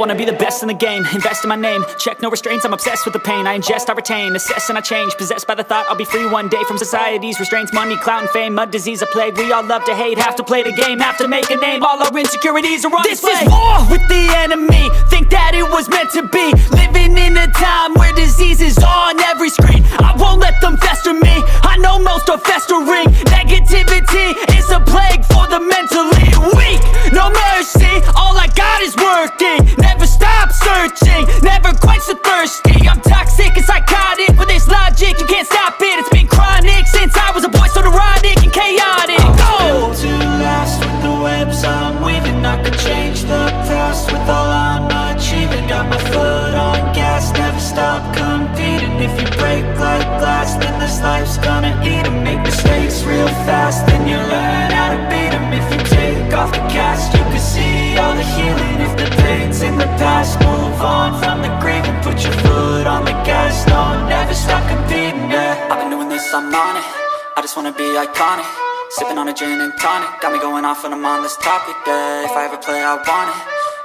wanna be the best in the game, invest in my name, check no restraints, I'm obsessed with the pain. I ingest, I retain, assess and I change, possessed by the thought I'll be free one day from society's restraints. Money, clout and fame, mud, disease, a plague. We all love to hate, have to play the game, have to make a name. All our insecurities are on display. This is war with the enemy, think that it was meant to be. Living in a time where disease is on every screen. I won't let them fester me, I know most are festering. Negativity is a plague for the mentally weak. No mercy, all I got is working. Never stop searching, never quench the thirsty. I'm toxic and psychotic, with this logic you can't stop it. It's been chronic since I was a boy, so neurotic and chaotic. I'm built to last with the webs I'm weaving. I could change the past with all I'm achieving. Got my foot on gas, never stop competing. If you break like glass, then this life's gonna eat 'em. Make mistakes real fast, then you learn how to beat 'em. If you take off the cast, you can see all the healing. If the pain's in the past, move on from the grave and put your foot on the gas. No, never stop competing, yeah. I've been doing this, I'm on it. I just wanna be iconic. Sipping on a gin and tonic, got me going off when I'm on this topic, yeah. If I ever play, I want it.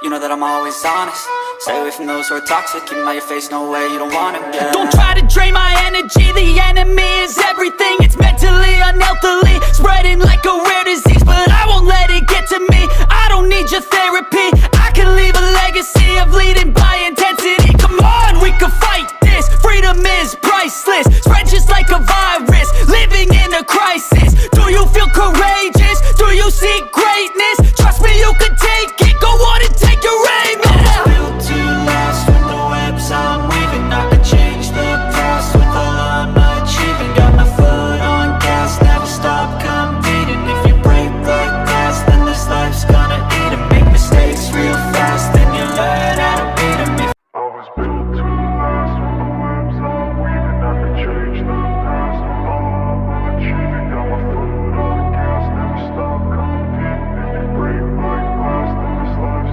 You know that I'm always honest. Stay away from those who are toxic. Keep them out your face, no way, you don't want it, yeah. Don't try to drain my energy. The enemy is everything. It's mentally, unhealthily, spreading like a rare disease. But I won't let it get to me. I don't need your therapy. I can leave a legacy of leading by intensity. Come on, we can fight this. Freedom is priceless. Spread just like a virus. Living in a crisis. Do you feel courageous? Do you seek greatness? Trust me, you can take it. Go on and take your aim. I'm built to last with the webs I'm weaving. I could change the past with all I'm achieving. Got my foot on gas, never stop competing. If you break like glass, then this life's gonna eat 'em. Make mistakes real fast, then you learn how to beat 'em. I was built to last with the webs I'm weaving. I could change the past with all I'm achieving. Got my foot on gas, never stop competing. If you break like glass,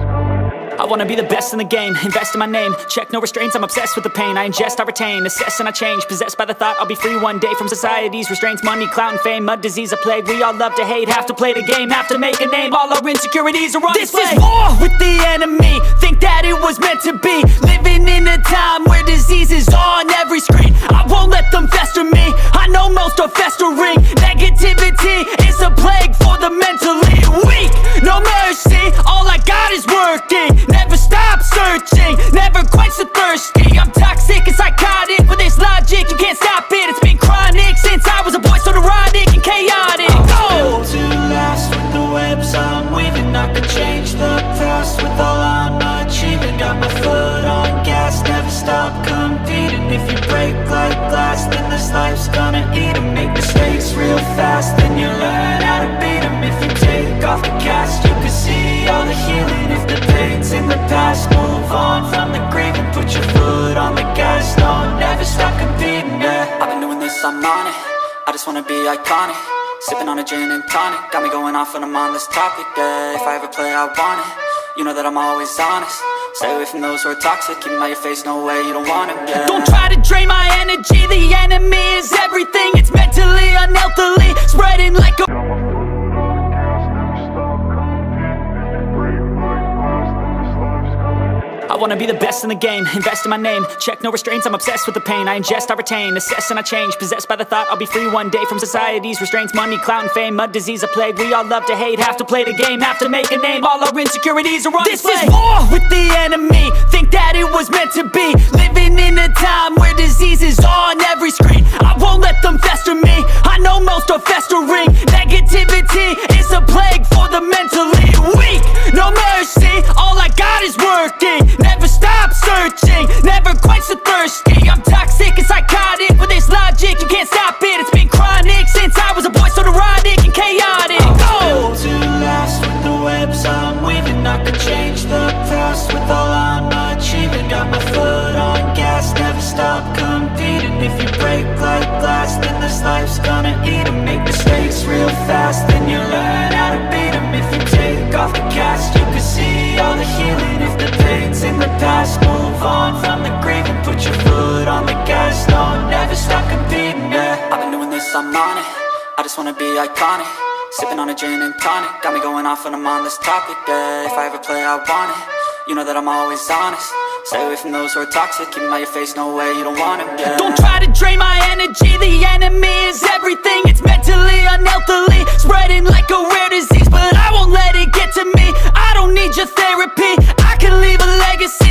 then this life's gonna eat 'em. I wanna be the best in the game, invest in my name, check no restraints, I'm obsessed with the pain. I ingest, I retain, assess and I change, possessed by the thought I'll be free one day from society's restraints. Money, clout and fame, mud, disease, a plague. We all love to hate, have to play the game, have to make a name. All our insecurities are on display. This is war with the enemy, think that it was meant to be. Living in a time where disease is on every screen. I won't let them fester me, I know most are festering. Negativity is a plague for the mentally weak. No mercy, all I got is working. Never stop searching, never quench the thirsty. I'm toxic and psychotic, with this logic you can't stop it. It's been chronic since I was a boy, so neurotic and chaotic. I'm built to last with the webs I'm weaving. I could change the past with all I'm achieving. Got my foot on gas, never stop competing. If you break like glass, then this life's gonna eat 'em. Make mistakes real fast, then you learn how to beat 'em. If you take off the cast, you can see all the healing. If the pain's in the past, move on from the grave and put your foot on the gas. No, never stop competing, yeah. I've been doing this, I'm on it. I just wanna be iconic. Sipping on a gin and tonic, got me going off when I'm on this topic, yeah. If I ever play, I want it. You know that I'm always honest. Stay away from those who are toxic. Keep them out your face, no way, you don't want it, yeah. Don't try to drain my energy. The enemy is everything. It's mentally, unhealthily, spreading like a Got my foot on gas, never stop competing. If you break like glass, then this life's gonna eat 'em. I wanna be the best in the game, invest in my name, check no restraints, I'm obsessed with the pain. I ingest, I retain, assess and I change, possessed by the thought I'll be free one day from society's restraints. Money, clout and fame, mud, disease, a plague. We all love to hate, have to play the game, have to make a name. All our insecurities are on display. This is war with the enemy, think that it was meant to be. Living in a time where disease is on every screen. I won't let them fester me, I know most are festering. Negativity is a plague for the mentally weak. No mercy, all I got is working. Never stop searching, never quench the thirsty. I'm toxic and psychotic, with this logic you can't stop it. It's been chronic since I was a boy, so neurotic and chaotic. I'm built to last with the webs I'm weaving. I could change the past with all I'm achieving. Got my foot on gas, never stop competing. If you break like glass, then this life's gonna eat 'em. Make mistakes real fast, then you learn how to beat 'em. If you take off the cast, you can see all the healing. If the pain's in the past, move on from the grave and put your foot on the gas. No, never stop competing, yeah. I've been doing this, I'm on it. I just wanna be iconic. Sipping on a gin and tonic, got me going off when I'm on this topic, yeah. If I ever play, I want it. You know that I'm always honest. Stay away from those who are toxic. Keep them out your face, no way, you don't want them, yeah. Don't try to drain my energy. The enemy is everything. It's mentally, unhealthily, spreading like a rare disease, but I won't let it get to me. I don't need your therapy, I can leave a legacy.